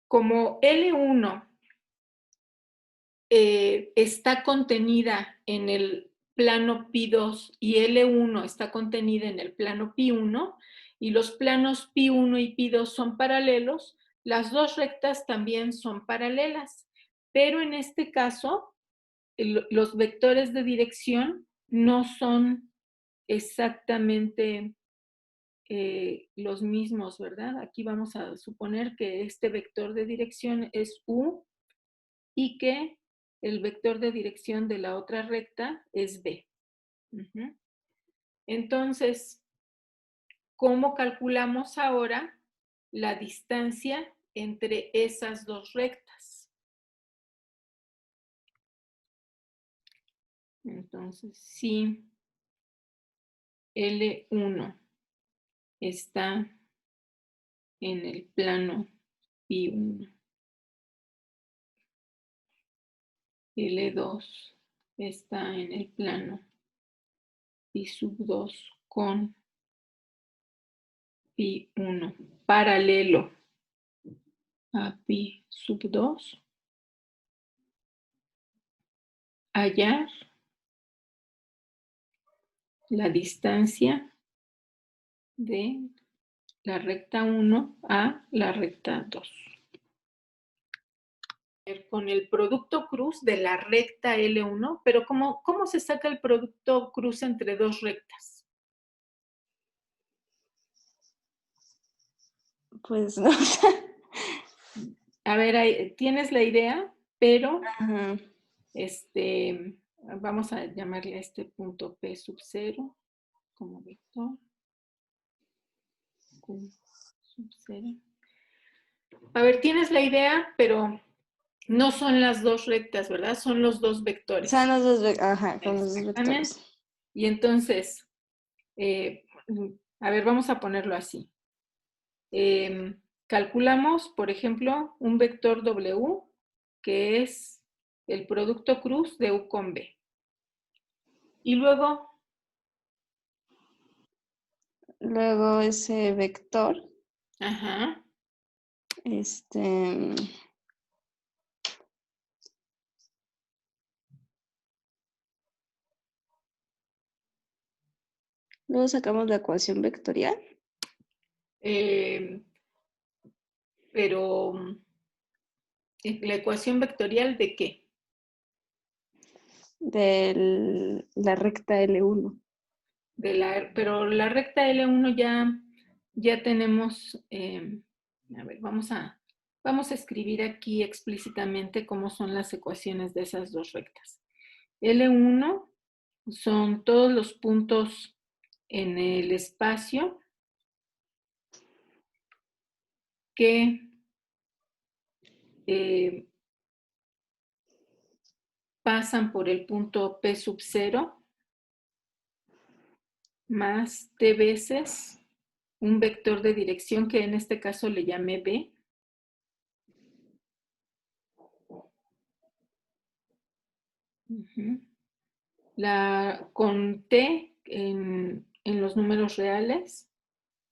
Como L1 está contenida en el plano pi2 y L1 está contenida en el plano pi1, y los planos pi1 y pi2 son paralelos, Las dos rectas también son paralelas, pero en este caso los vectores de dirección no son exactamente los mismos, ¿verdad? Aquí vamos a suponer que este vector de dirección es U y que el vector de dirección de la otra recta es B. Entonces, ¿cómo calculamos ahora la distancia entre esas dos rectas? Entonces, si L1 está en el plano Pi1, L2 está en el plano Pi2 con Pi1 paralelo a Pi2, hallar la distancia de la recta 1 a la recta 2. Con el producto cruz de la recta L1, pero ¿cómo se saca el producto cruz entre dos rectas? Pues no. A ver, tienes la idea, pero Ajá. vamos a llamarle a este punto P sub 0 como vector. Q sub 0. A ver, tienes la idea, pero no son las dos rectas, ¿verdad? Son los dos vectores. Son los dos, ajá, con los dos Exactamente. vectores. Y entonces, a ver, vamos a ponerlo así. Calculamos, por ejemplo, un vector W, que es el producto cruz de U con B. Y luego, ese vector, ajá, luego sacamos la ecuación vectorial. pero la ecuación vectorial ¿de qué? De la recta L1. Pero la recta L1 ya tenemos, a ver, vamos a escribir aquí explícitamente cómo son las ecuaciones de esas dos rectas. L1 son todos los puntos en el espacio que pasan por el punto P sub 0 más T veces un vector de dirección que en este caso le llamé B. Con T en los números reales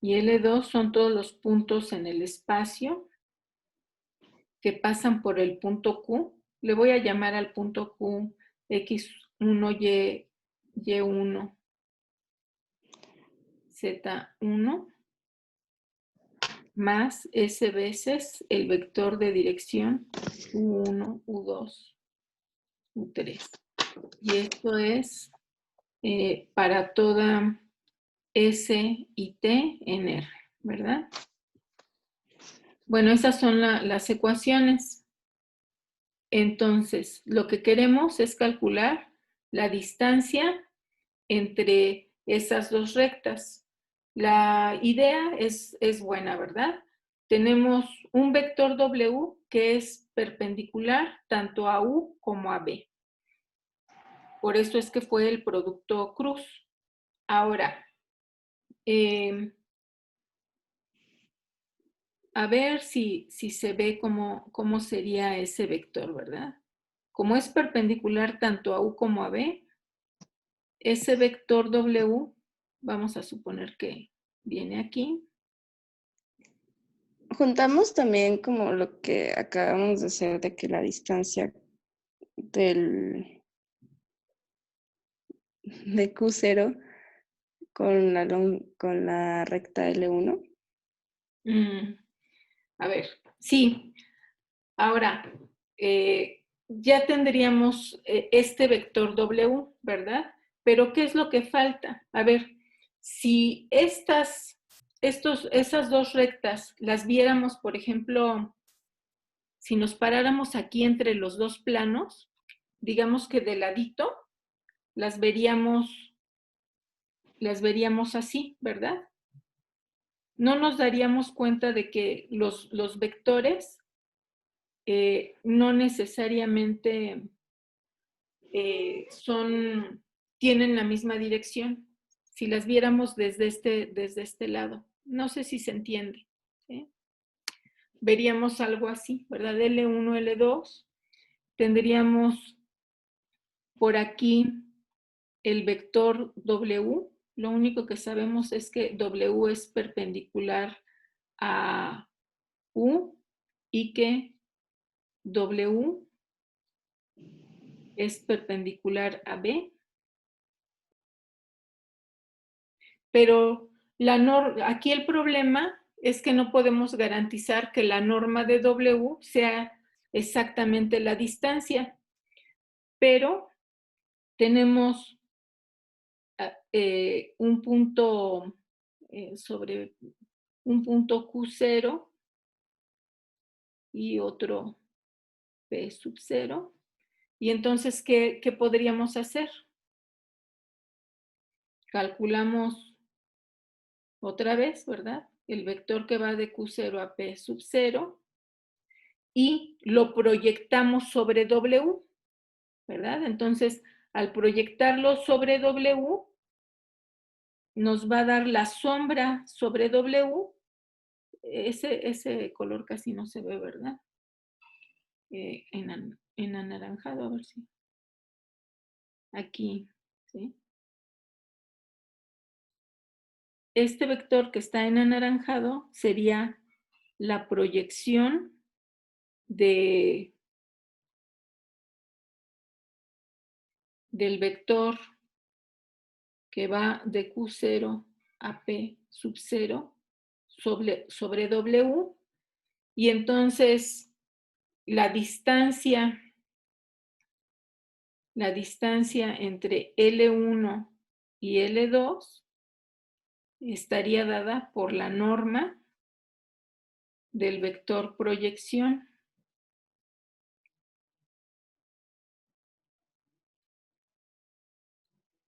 y L2 son todos los puntos en el espacio que pasan por el punto Q. Le voy a llamar al punto Q X1, Y1, Z1 más S veces el vector de dirección U1, U2, U3. Y esto es para toda S y T en R, ¿verdad? Bueno, esas son las ecuaciones. Entonces, lo que queremos es calcular la distancia entre esas dos rectas. La idea es buena, ¿verdad? Tenemos un vector W que es perpendicular tanto a U como a B. Por eso es que fue el producto cruz. Ahora, a ver si se ve cómo sería ese vector, ¿verdad? Como es perpendicular tanto a U como a B, ese vector W, vamos a suponer que viene aquí. Juntamos también como lo que acabamos de hacer de que la distancia de Q0 con la recta L1. A ver, Sí. Ahora, ya tendríamos este vector W, ¿verdad? Pero ¿qué es lo que falta? A ver, si esas dos rectas las viéramos, por ejemplo, si nos paráramos aquí entre los dos planos, digamos que de ladito, las veríamos así, ¿verdad? No nos daríamos cuenta de que los vectores no necesariamente tienen la misma dirección. Si las viéramos desde este lado. No sé si se entiende. ¿Sí? Veríamos algo así, ¿verdad? L1, L2. Tendríamos por aquí el vector W. Lo único que sabemos es que W es perpendicular a U y que W es perpendicular a B. Pero aquí el problema es que no podemos garantizar que la norma de W sea exactamente la distancia, pero tenemos un punto sobre un punto Q0 y otro P sub 0. Y entonces, ¿qué podríamos hacer? Calculamos otra vez, ¿verdad? El vector que va de Q0 a P sub 0 y lo proyectamos sobre W, ¿verdad? Entonces, al proyectarlo sobre W, nos va a dar la sombra sobre W. Ese color casi no se ve, ¿verdad? En anaranjado, a ver si. Aquí, ¿sí? Este vector que está en anaranjado sería la proyección del vector que va de Q0 a P sub 0 sobre W, y entonces la distancia entre L1 y L2 estaría dada por la norma del vector proyección.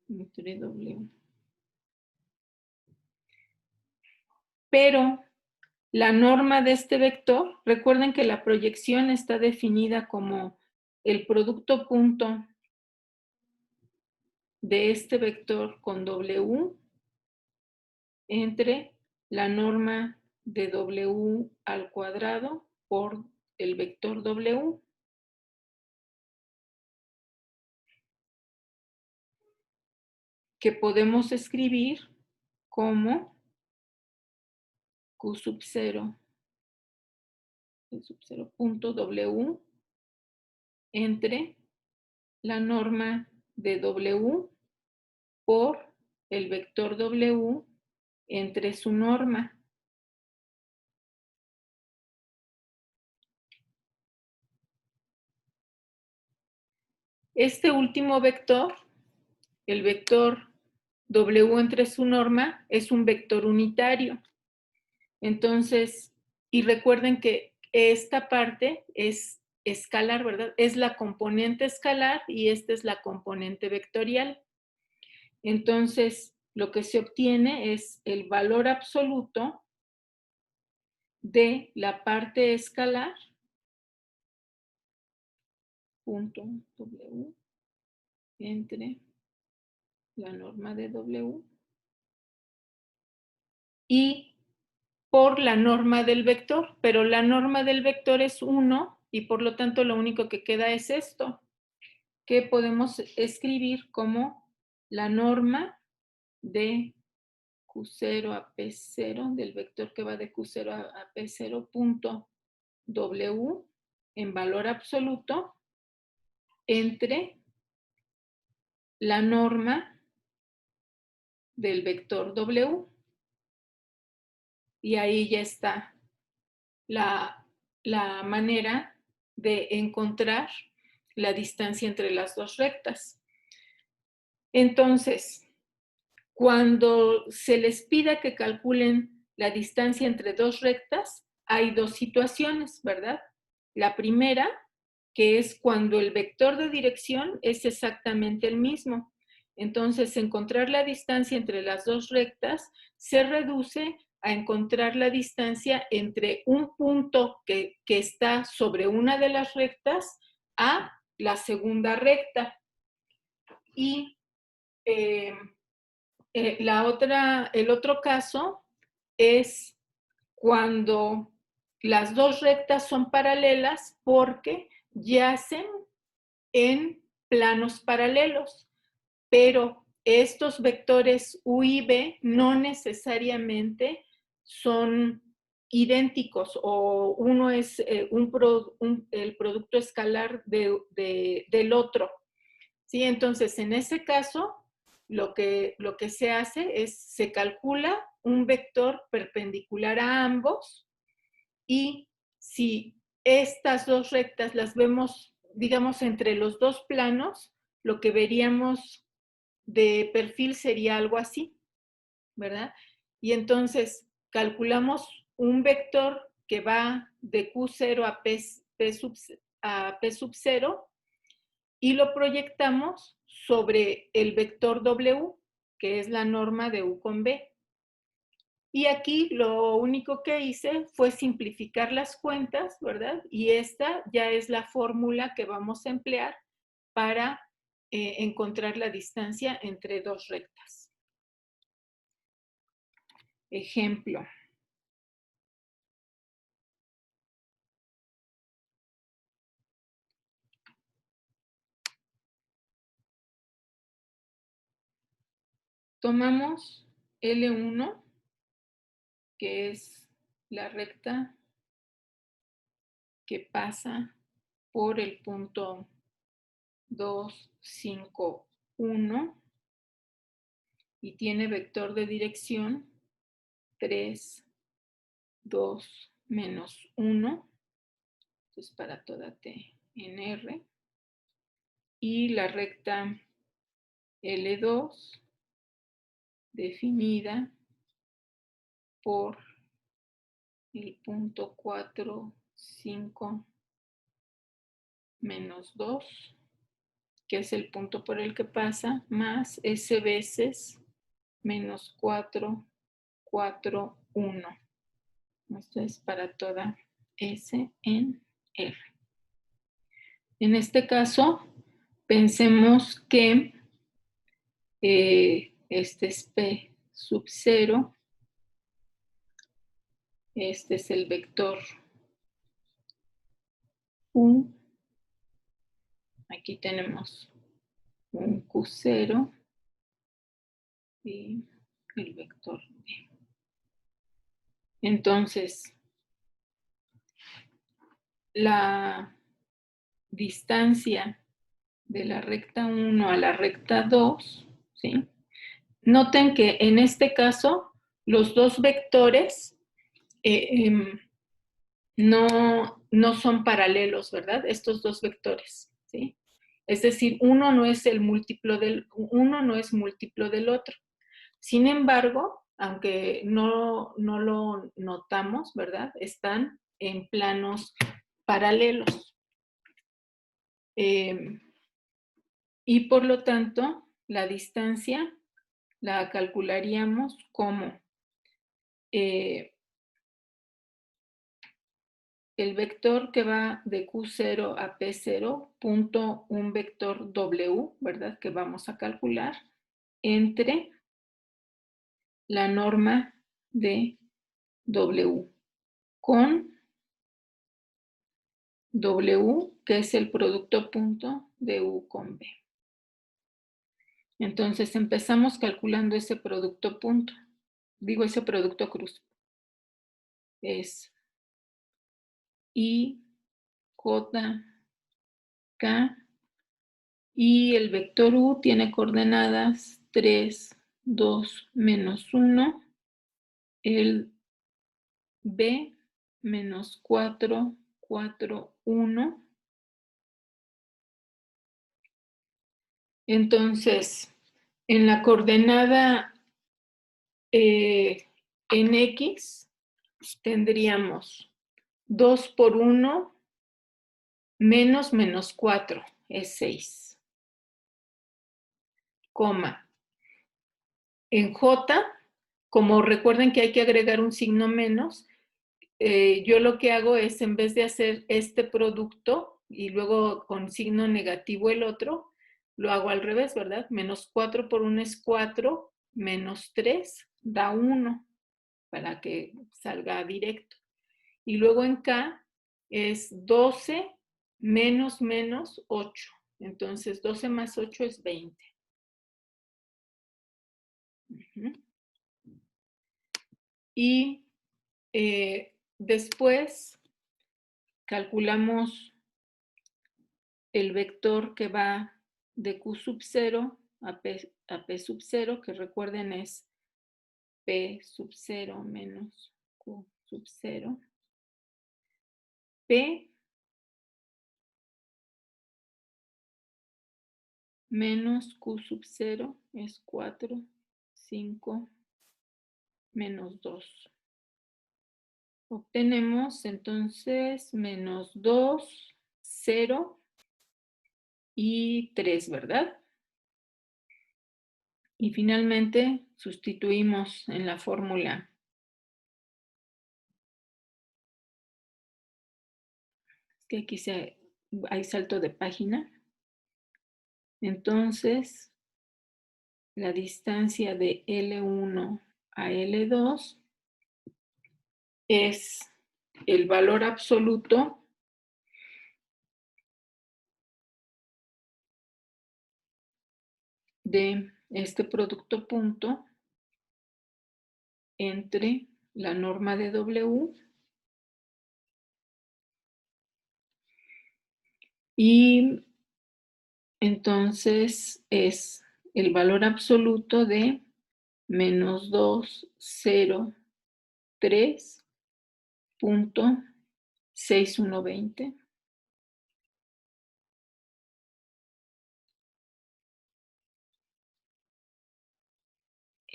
Entre W. Pero la norma de este vector, recuerden que la proyección está definida como el producto punto de este vector con W entre la norma de W al cuadrado por el vector W. Que podemos escribir como Q sub 0 punto W entre la norma de W por el vector W entre su norma. Este último vector, el vector W entre su norma, es un vector unitario. Entonces, y recuerden que esta parte es escalar, ¿verdad? Es la componente escalar y esta es la componente vectorial. Entonces, lo que se obtiene es el valor absoluto de la parte escalar, punto W, entre la norma de W, y por la norma del vector, pero la norma del vector es 1 y por lo tanto lo único que queda es esto, que podemos escribir como la norma de Q0 a P0, del vector que va de Q0 a P0, punto W en valor absoluto entre la norma del vector W. Y ahí ya está la manera de encontrar la distancia entre las dos rectas. Entonces, cuando se les pida que calculen la distancia entre dos rectas, hay dos situaciones, ¿verdad? La primera, que es cuando el vector de dirección es exactamente el mismo. Entonces, encontrar la distancia entre las dos rectas se reduce a encontrar la distancia entre un punto que está sobre una de las rectas a la segunda recta. Y el otro caso es cuando las dos rectas son paralelas porque yacen en planos paralelos, pero estos vectores U y B no necesariamente son idénticos o uno es el producto escalar del otro. ¿Sí? Entonces, en ese caso, lo que se hace es, se calcula un vector perpendicular a ambos y si estas dos rectas las vemos, digamos, entre los dos planos, lo que veríamos de perfil sería algo así, ¿verdad? Y entonces calculamos un vector que va de Q0 a P sub 0 y lo proyectamos sobre el vector W, que es la norma de U con B. Y aquí lo único que hice fue simplificar las cuentas, ¿verdad? Y esta ya es la fórmula que vamos a emplear para encontrar la distancia entre dos rectas. Ejemplo. Tomamos L1, que es la recta que pasa por el punto 2, 5, 1 y tiene vector de dirección 3, 2, menos 1. Entonces, para toda T en R. Y la recta L2 definida por el punto 4, 5, menos 2, que es el punto por el que pasa, más S veces menos 4, 4, 1. Esto es para toda S en R. En este caso, pensemos que este es P sub 0. Este es el vector U. Aquí tenemos un Q0 y el vector B. Entonces, la distancia de la recta 1 a la recta 2, ¿sí? Noten que en este caso los dos vectores no son paralelos, ¿verdad? Estos dos vectores, ¿sí? Es decir, uno no es múltiplo del otro. Sin embargo, aunque no lo notamos, ¿verdad? Están en planos paralelos. Y por lo tanto, la distancia la calcularíamos como el vector que va de Q0 a P0, punto un vector W, ¿verdad? Que vamos a calcular entre la norma de W con W, que es el producto punto de U con B. Entonces empezamos calculando ese producto punto. Digo, ese producto cruz. Es I, J, K. Y el vector U tiene coordenadas 3, 2, menos 1. El B, menos 4, 4, 1. Entonces, en la coordenada en X tendríamos 2 por 1 menos menos 4 es 6. Coma. En J, como recuerden que hay que agregar un signo menos, yo lo que hago es, en vez de hacer este producto y luego con signo negativo el otro, lo hago al revés, ¿verdad? Menos 4 por 1 es 4, menos 3 da 1, para que salga directo. Y luego en K es 12 menos menos 8. Entonces 12 más 8 es 20. Y después calculamos el vector que va de Q sub 0 a P sub 0, que recuerden es P sub 0 menos Q sub 0. P menos Q sub 0 es 4, 5, menos 2. Obtenemos entonces menos 2, 0 y 3, ¿verdad? Y finalmente sustituimos en la fórmula. Es que aquí hay salto de página. Entonces, la distancia de L1 a L2 es el valor absoluto de este producto punto entre la norma de W y entonces es el valor absoluto de menos 2, 0, 3.6120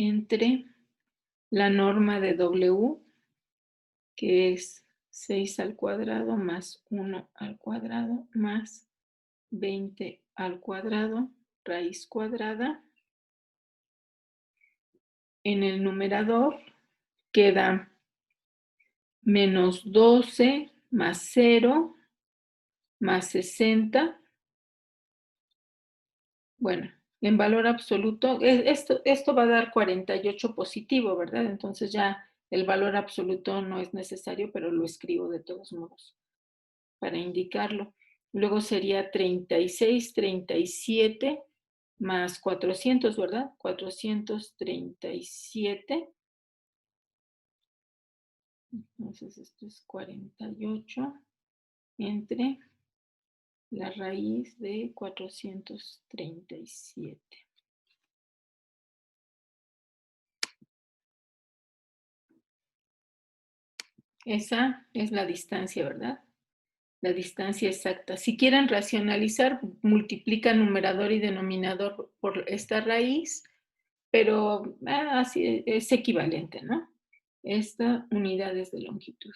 entre la norma de W, que es 6 al cuadrado más 1 al cuadrado más 20 al cuadrado, raíz cuadrada. En el numerador queda menos 12 más 0 más 60. Bueno, en valor absoluto, esto va a dar 48 positivo, ¿verdad? Entonces ya el valor absoluto no es necesario, pero lo escribo de todos modos para indicarlo. Luego sería 36, 37 más 400, ¿verdad? 437. Entonces esto es 48 entre la raíz de 437. Esa es la distancia, ¿verdad? La distancia exacta. Si quieren racionalizar, multiplican numerador y denominador por esta raíz, pero así es equivalente, ¿no? Esta unidades de longitud.